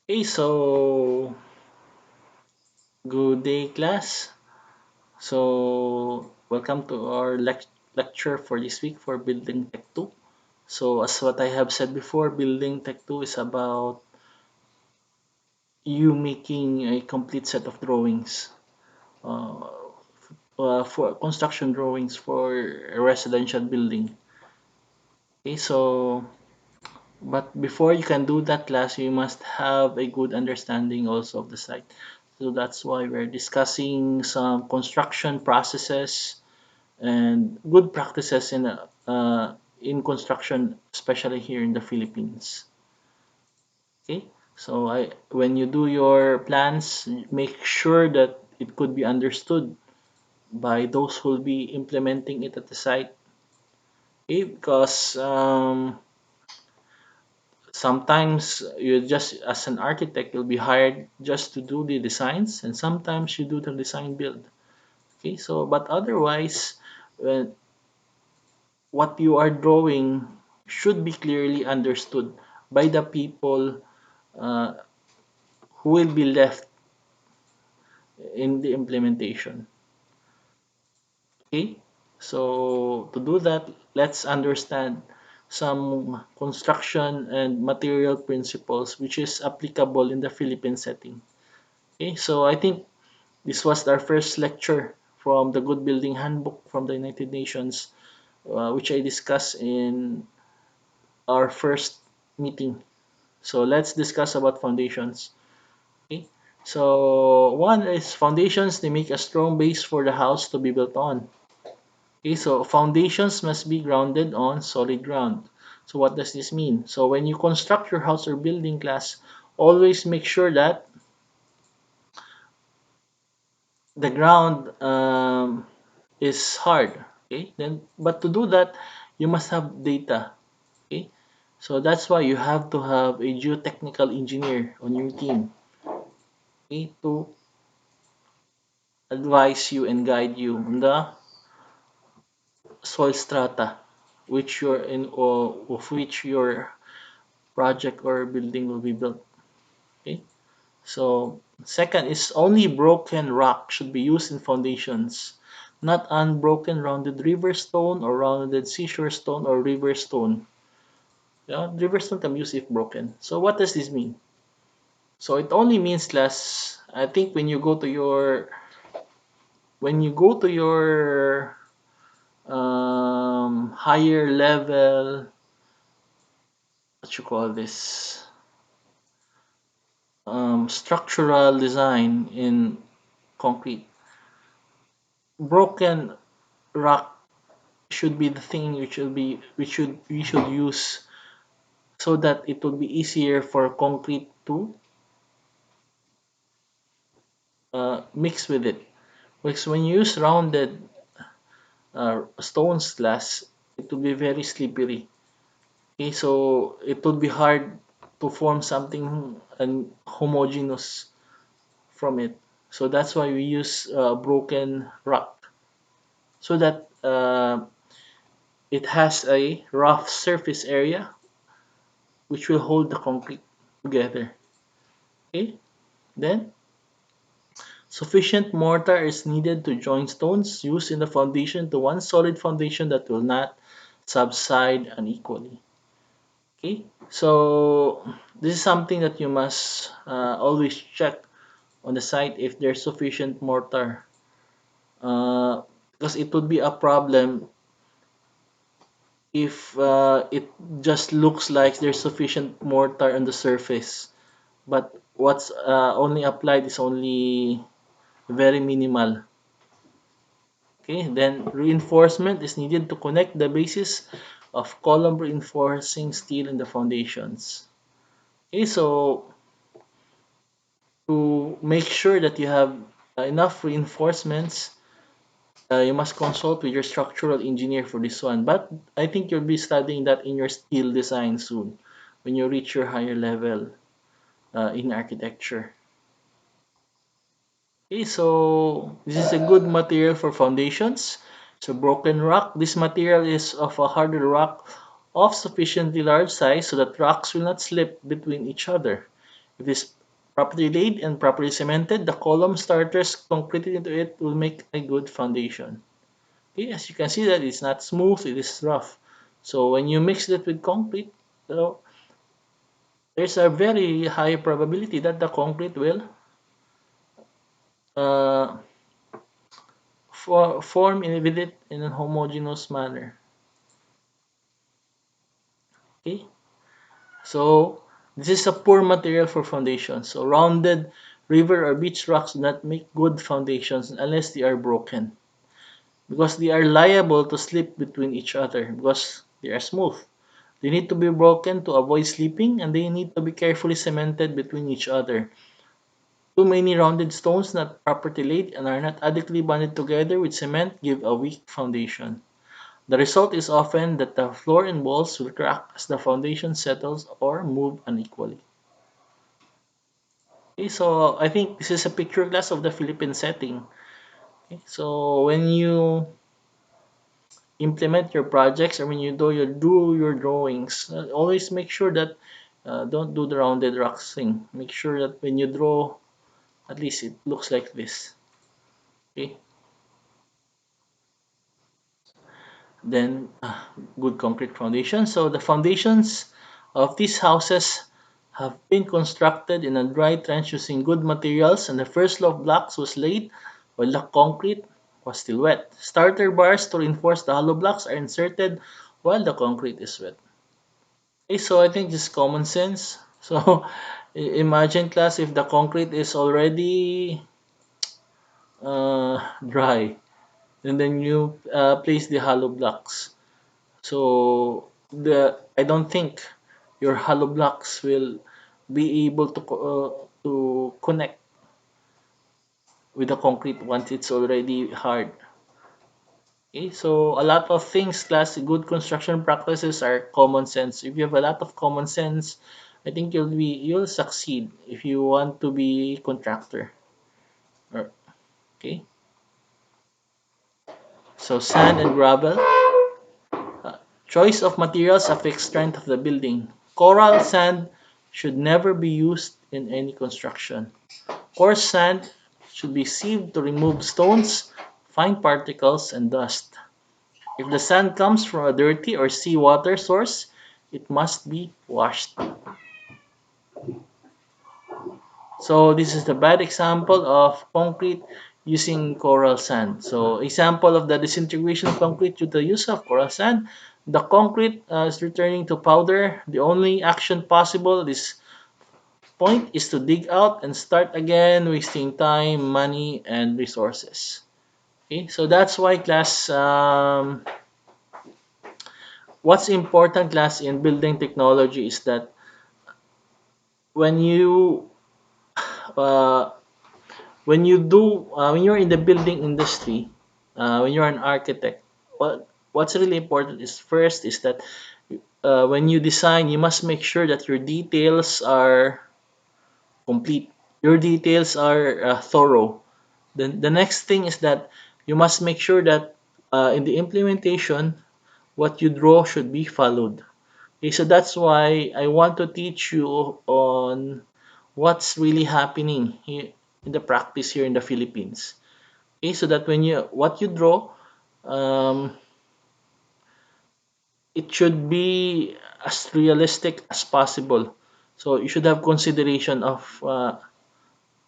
Hey, so good day, class. So, welcome to our lecture for this week for Building Tech 2. So, as what I have said before, Building Tech 2 is about you making a complete set of drawings uh, for construction drawings for a residential building. Okay, so but before you can do that class, you must have a good understanding also of the site. So that's why we're discussing some construction processes and good practices in construction, especially here in the Philippines. Okay, so when you do your plans, make sure that it could be understood by those who will be implementing it at the site. Okay, because sometimes you just as an architect you'll be hired just to do the designs, and sometimes you do the design build. Okay, so but otherwise, when what you are drawing should be clearly understood by the people uh, who will be left in the implementation. Okay, so to do that, let's understand some construction and material principles which is applicable in the Philippine setting. Okay, so I think this was our first lecture from the Good Building Handbook from the United Nations, which I discussed in our first meeting. So let's discuss about foundations. Okay. So one is foundations. They make a strong base for the house to be built on. Okay. So foundations must be grounded on solid ground. So what does this mean? So when you construct your house or building class, always make sure that the ground is hard. Okay. Then, but to do that, you must have data. Okay. So that's why you have to have a geotechnical engineer on your team. Okay, to advise you and guide you on the soil strata which you're in or of which your project or building will be built. Okay. So second is only broken rock should be used in foundations, not unbroken rounded river stone or rounded seashore stone or river stone. Yeah, river stone can be used if broken. So what does this mean? So it only means less. I think when you go to your higher level, what you call this, structural design in concrete, broken rock should be the thing which we should use so that it will be easier for concrete to mix with it. Because when you use rounded stones glass, it will be very slippery. Okay, so it will be hard to form something homogeneous from it. So that's why we use broken rock so that it has a rough surface area which will hold the concrete together. Okay, then sufficient mortar is needed to join stones used in the foundation to one solid foundation that will not subside unequally. Okay, so this is something that you must always check on the site if there's sufficient mortar, uh, because it would be a problem if it just looks like there's sufficient mortar on the surface, but what's only applied is only very minimal. Okay, then reinforcement is needed to connect the bases of column reinforcing steel in the foundations. Okay, so to make sure that you have enough reinforcements, you must consult with your structural engineer for this one. But I think you'll be studying that in your steel design soon when you reach your higher level in architecture. Okay, so this is a good material for foundations. So broken rock. This material is of a harder rock of sufficiently large size so that rocks will not slip between each other. If it's properly laid and properly cemented, the column starters concreted into it will make a good foundation. Okay, as you can see that it's not smooth, it is rough. So when you mix it with concrete, so there's a very high probability that the concrete will uh, form with it in a homogeneous manner. Okay, so this is a poor material for foundations. So rounded river or beach rocks do not make good foundations unless they are broken, because they are liable to slip between each other because they are smooth. They need to be broken to avoid slipping, and they need to be carefully cemented between each other. Too many rounded stones not properly laid and are not adequately bonded together with cement give a weak foundation. The result is often that the floor and walls will crack as the foundation settles or move unequally. Okay, so I think this is a picture glass of the Philippine setting. Okay, so when you implement your projects or when you do your drawings, always make sure that don't do the rounded rocks thing. Make sure that when you draw, at least it looks like this. Okay, then good concrete foundation. So the foundations of these houses have been constructed in a dry trench using good materials, and the first law of blocks was laid while the concrete was still wet. Starter bars to reinforce the hollow blocks are inserted while the concrete is wet. Okay, so I think just common sense. So imagine class if the concrete is already dry, and then you place the hollow blocks. So I don't think your hollow blocks will be able to connect with the concrete once it's already hard. Okay, so a lot of things, class, good construction practices are common sense. If you have a lot of common sense, I think you'll succeed if you want to be contractor. Okay, so sand and gravel. Choice of materials affects strength of the building. Coral sand should never be used in any construction. Coarse sand should be sieved to remove stones, fine particles, and dust. If the sand comes from a dirty or seawater source, it must be washed. So this is the bad example of concrete using coral sand. So example of the disintegration of concrete due to the use of coral sand. The concrete is returning to powder. The only action possible at this point is to dig out and start again, wasting time, money, and resources. Okay, so that's why class, what's important class in building technology is that when you uh, when you're in the building industry, when you're an architect, what's really important is first is that when you design, you must make sure that your details are complete. Your details are thorough. Then the next thing is that you must make sure that in the implementation, what you draw should be followed. Okay, so that's why I want to teach you on what's really happening here in the practice here in the Philippines. Okay, so that when you what you draw, um, it should be as realistic as possible. So you should have consideration of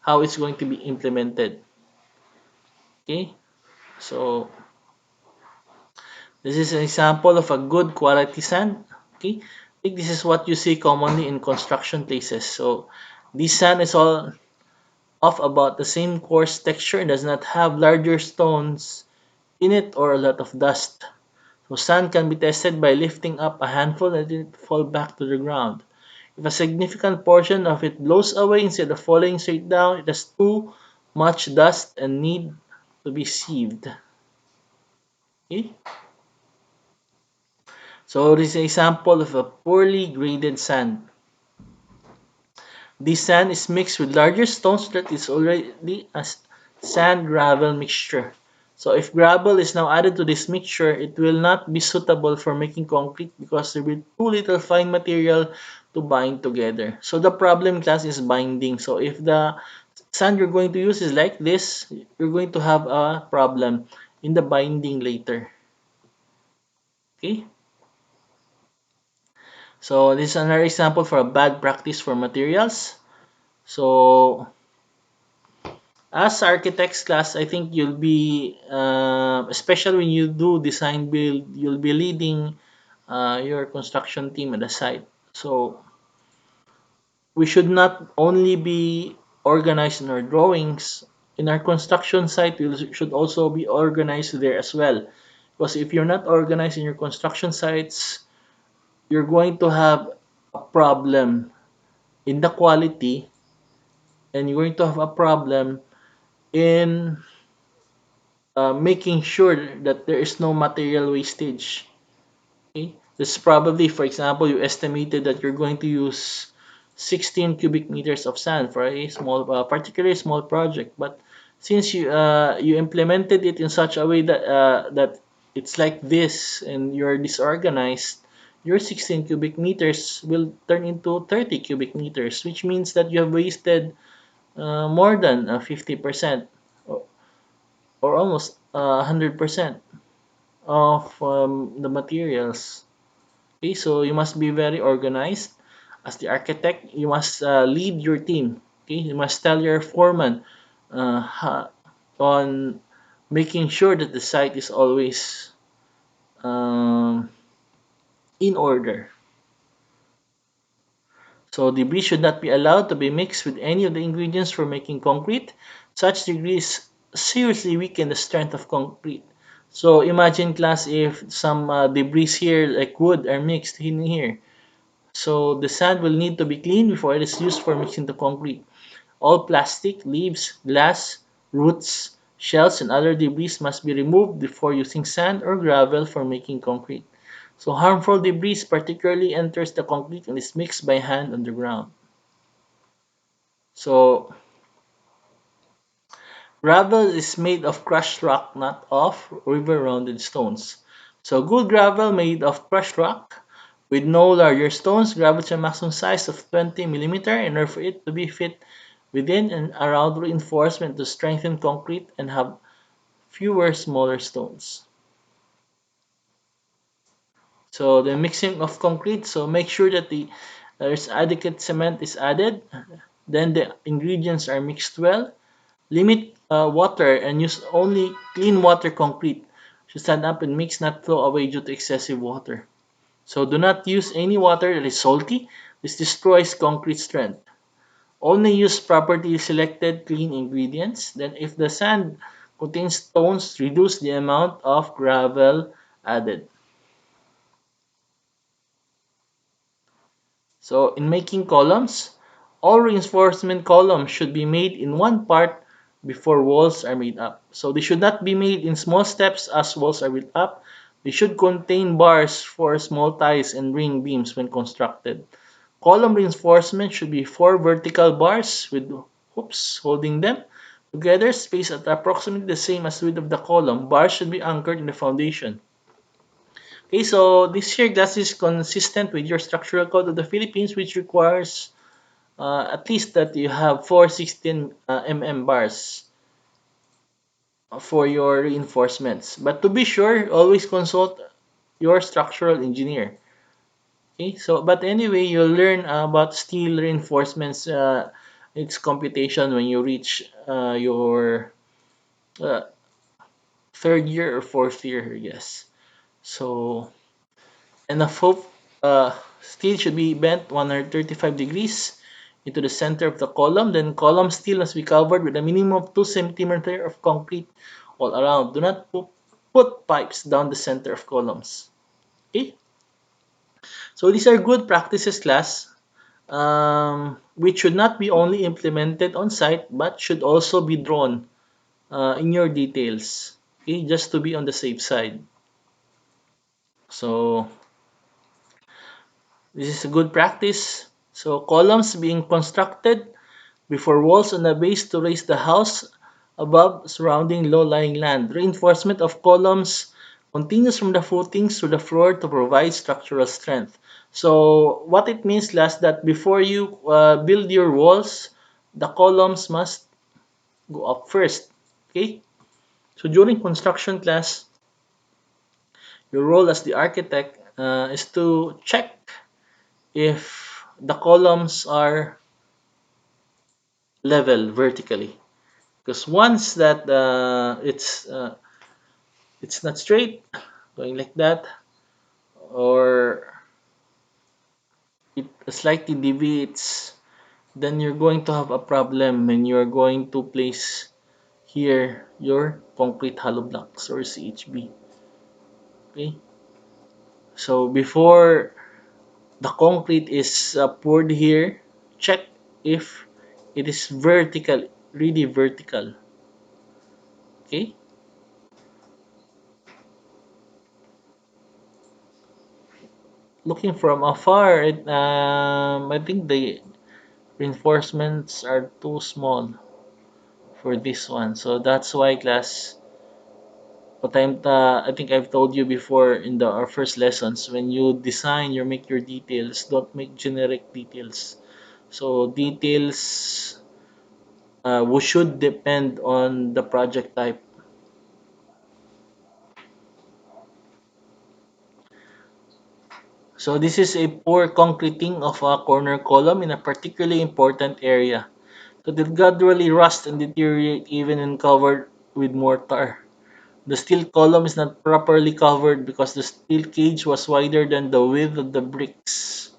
how it's going to be implemented. Okay, so this is an example of a good quality sand. Okay, I think this is what you see commonly in construction places. So this sand is all of about the same coarse texture and does not have larger stones in it or a lot of dust. So sand can be tested by lifting up a handful and letting it fall back to the ground. If a significant portion of it blows away instead of falling straight down, it has too much dust and need to be sieved. Okay? So this is an example of a poorly graded sand. This sand is mixed with larger stones that is already a sand gravel mixture. So if gravel is now added to this mixture, it will not be suitable for making concrete because there will be too little fine material to bind together. So the problem class is binding. So if the sand you're going to use is like this, you're going to have a problem in the binding later. Okay? So this is another example for a bad practice for materials. So as architects class, I think you'll be, especially when you do design build, you'll be leading your construction team at the site. So we should not only be organized in our drawings. In our construction site, we should also be organized there as well. Because if you're not organized in your construction sites, you're going to have a problem in the quality, and you're going to have a problem in making sure that there is no material wastage. Okay? This is probably, for example, you estimated that you're going to use 16 cubic meters of sand for a small, particularly small project. But since you implemented it in such a way that it's like this and you're disorganized, your 16 cubic meters will turn into 30 cubic meters, which means that you have wasted more than 50% or, or almost 100% of the materials. Okay, so you must be very organized. As the architect, you must lead your team. Okay, you must tell your foreman on making sure that the site is always um, in order. So debris should not be allowed to be mixed with any of the ingredients for making concrete. Such debris seriously weaken the strength of concrete. So imagine class if some debris here like wood are mixed in here. So the sand will need to be cleaned before it is used for mixing the concrete. All plastic, leaves, glass, roots, shells, and other debris must be removed before using sand or gravel for making concrete. So harmful debris particularly enters the concrete and is mixed by hand on the ground. So gravel is made of crushed rock, not of river-rounded stones. So good gravel made of crushed rock with no larger stones. Gravel is a maximum size of 20 millimeter in order for it to be fit within and around reinforcement to strengthen concrete and have fewer smaller stones. So the mixing of concrete, so make sure that there's adequate cement is added. Then the ingredients are mixed well. Limit water and use only clean water concrete. Should stand up and mix, not throw away due to excessive water. So do not use any water that is salty. This destroys concrete strength. Only use properly selected clean ingredients. Then if the sand contains stones, reduce the amount of gravel added. So in making columns, all reinforcement columns should be made in one part before walls are made up. So they should not be made in small steps as walls are built up. They should contain bars for small ties and ring beams when constructed. Column reinforcement should be four vertical bars with hoops holding them together, spaced at approximately the same as width of the column. Bars should be anchored in the foundation. Okay, so this here glass is consistent with your structural code of the Philippines, which requires at least that you have 416 mm bars for your reinforcements. But to be sure, always consult your structural engineer. Okay, so but anyway, you'll learn about steel reinforcements, its computation when you reach your uh, third year or fourth year, yes. So, and a full steel should be bent 135 degrees into the center of the column. Then column steel must be covered with a minimum of 2 centimeters of concrete all around. Do not put pipes down the center of columns. Okay, so these are good practices, class, which should not be only implemented on site but should also be drawn in your details. Okay, just to be on the safe side. So this is a good practice. So columns being constructed before walls on the base to raise the house above surrounding low-lying land. Reinforcement of columns continues from the footings to the floor to provide structural strength. So what it means last that before you build your walls, the columns must go up first. Okay. So during construction class, your role as the architect is to check if the columns are level vertically. Because once that it's not straight, going like that, or it slightly deviates, then you're going to have a problem when you're going to place here your concrete hollow blocks or CHB. Okay, so before the concrete is poured here, check if it is vertical, really vertical. Okay, looking from afar, I think the reinforcements are too small for this one. So that's why class, I think I've told you before in our first lessons, when you design, you make your details, don't make generic details. So details should depend on the project type. So this is a poor concreting of a corner column in a particularly important area. So they gradually rust and deteriorate even when covered with mortar. The steel column is not properly covered because the steel cage was wider than the width of the bricks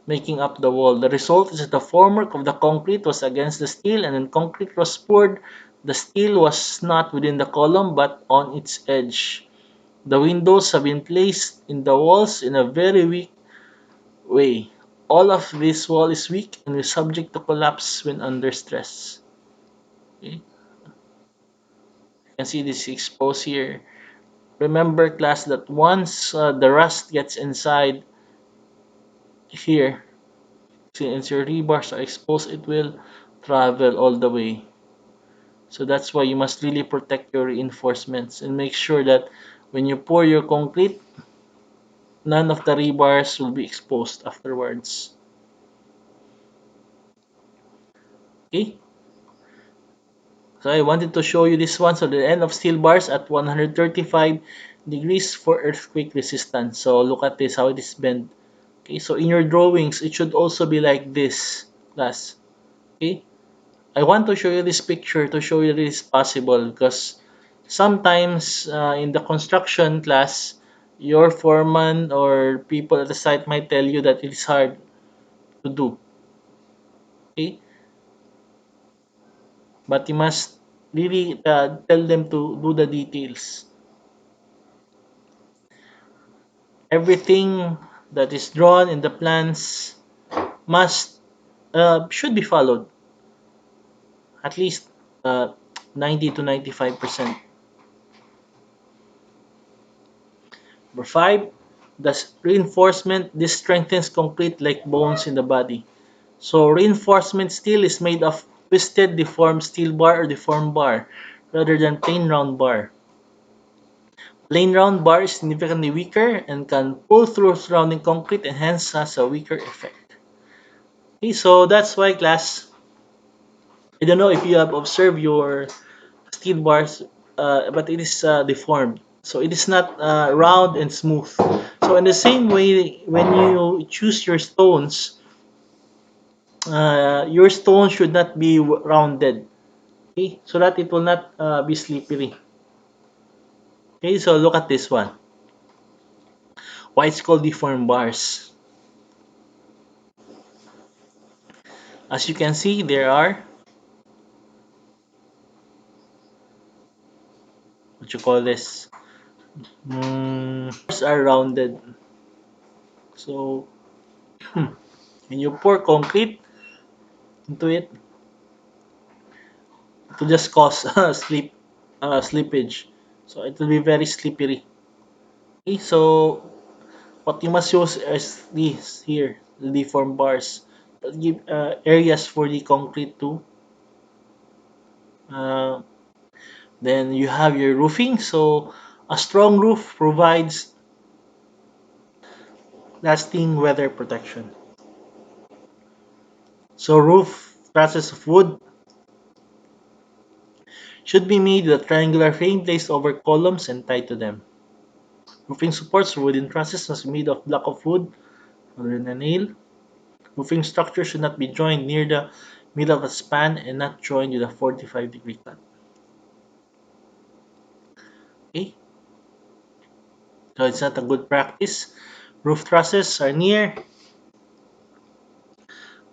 making up the wall. The result is that the formwork of the concrete was against the steel, and when concrete was poured, the steel was not within the column but on its edge. The windows have been placed in the walls in a very weak way. All of this wall is weak and is subject to collapse when under stress. Okay? You can see this exposed here. Remember, class, that once the rust gets inside here, since your rebars are exposed, it will travel all the way. So that's why you must really protect your reinforcements and make sure that when you pour your concrete, none of the rebars will be exposed afterwards. Okay? So I wanted to show you this one. So the end of steel bars at 135 degrees for earthquake resistance. So look at this, how it is bent. Okay, so in your drawings, it should also be like this, class. Okay? I want to show you this picture to show you this is possible because sometimes in the construction class, your foreman or people at the site might tell you that it's hard to do. Okay, but you must really tell them to do the details. Everything that is drawn in the plans must should be followed at least uh, 90 to 95%. Number five, the reinforcement. This strengthens concrete like bones in the body. So reinforcement steel is made of twisted, deformed steel bar or deformed bar rather than plain round bar. Plain round bar is significantly weaker and can pull through surrounding concrete and hence has a weaker effect. Okay, so that's why class, I don't know if you have observed your steel bars, but it is deformed. So it is not round and smooth. So in the same way, when you choose your stone should not be rounded. Okay, so that it will not be slippery. Okay, so look at this one. Why it's called deformed bars? As you can see, there are what you call this. Bars are rounded. So when you pour concrete into it, it will just cause slippage. So it will be very slippery. Okay, so what you must use is these here, the deformed bars. That give areas for the concrete to. Uh, then you have your roofing. So a strong roof provides lasting weather protection. So roof trusses of wood should be made with a triangular frame placed over columns and tied to them. Roofing supports for wooden trusses must be made of block of wood rather than a nail. Roofing structure should not be joined near the middle of a span and not joined with a 45-degree cut. Okay, so it's not a good practice. Roof trusses are near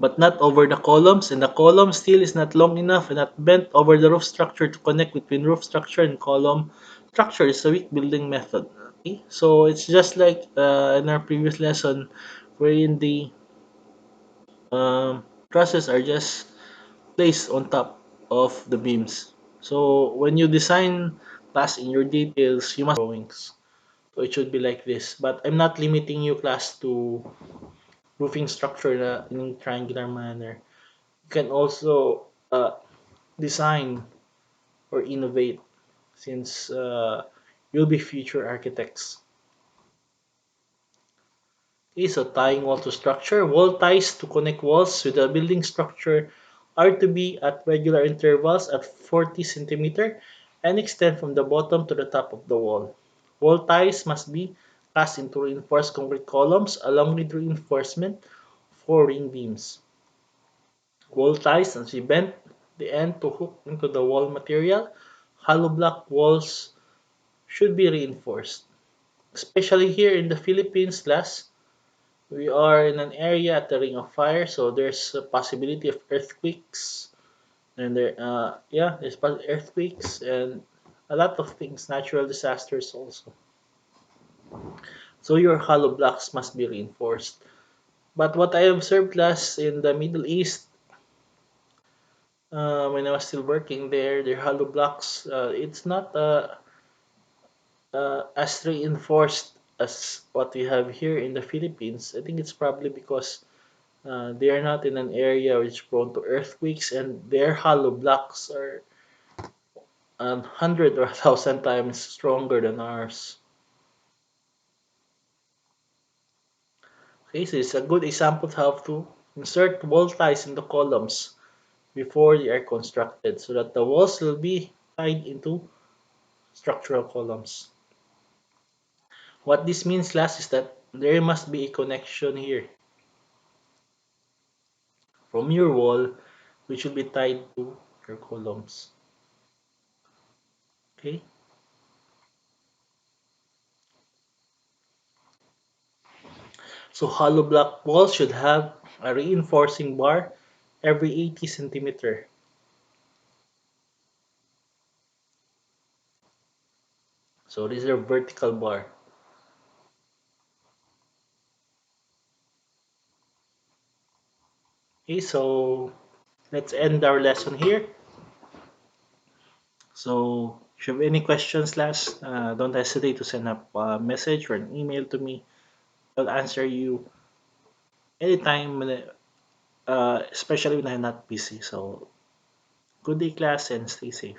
but not over the columns, and the column steel is not long enough and not bent over the roof structure to connect between roof structure and column structure is a weak building method. Okay? So it's just like in our previous lesson, wherein the trusses are just placed on top of the beams. So when you design class in your details, you must drawings. So it should be like this. But I'm not limiting you class to roofing structure in a triangular manner. You can also design or innovate since you'll be future architects. Okay, so tying wall to structure. Wall ties to connect walls with the building structure are to be at regular intervals at 40 centimeter and extend from the bottom to the top of the wall. Wall ties must be cast into reinforced concrete columns along with reinforcement for ring beams. Wall ties must be bent the end to hook into the wall material. Hollow block walls should be reinforced. Especially here in the Philippines, class, we are in an area at the Ring of Fire, so there's a possibility of earthquakes, and there's earthquakes and a lot of things, natural disasters also. So your hollow blocks must be reinforced. But what I observed last in the Middle East, when I was still working there, their hollow blocks, it's not as reinforced as what we have here in the Philippines. I think it's probably because they are not in an area which is prone to earthquakes, and their hollow blocks are 100 or 1,000 times stronger than ours. Okay, so it's a good example of how to insert wall ties in the columns before they are constructed so that the walls will be tied into structural columns. What this means, last, is that there must be a connection here from your wall which will be tied to your columns. Okay, so hollow block walls should have a reinforcing bar every 80 centimeter. So this is a vertical bar. Okay, so let's end our lesson here. So if you have any questions, last, don't hesitate to send up a message or an email to me. I'll answer you anytime, especially when I'm not busy. So good day, class, and stay safe.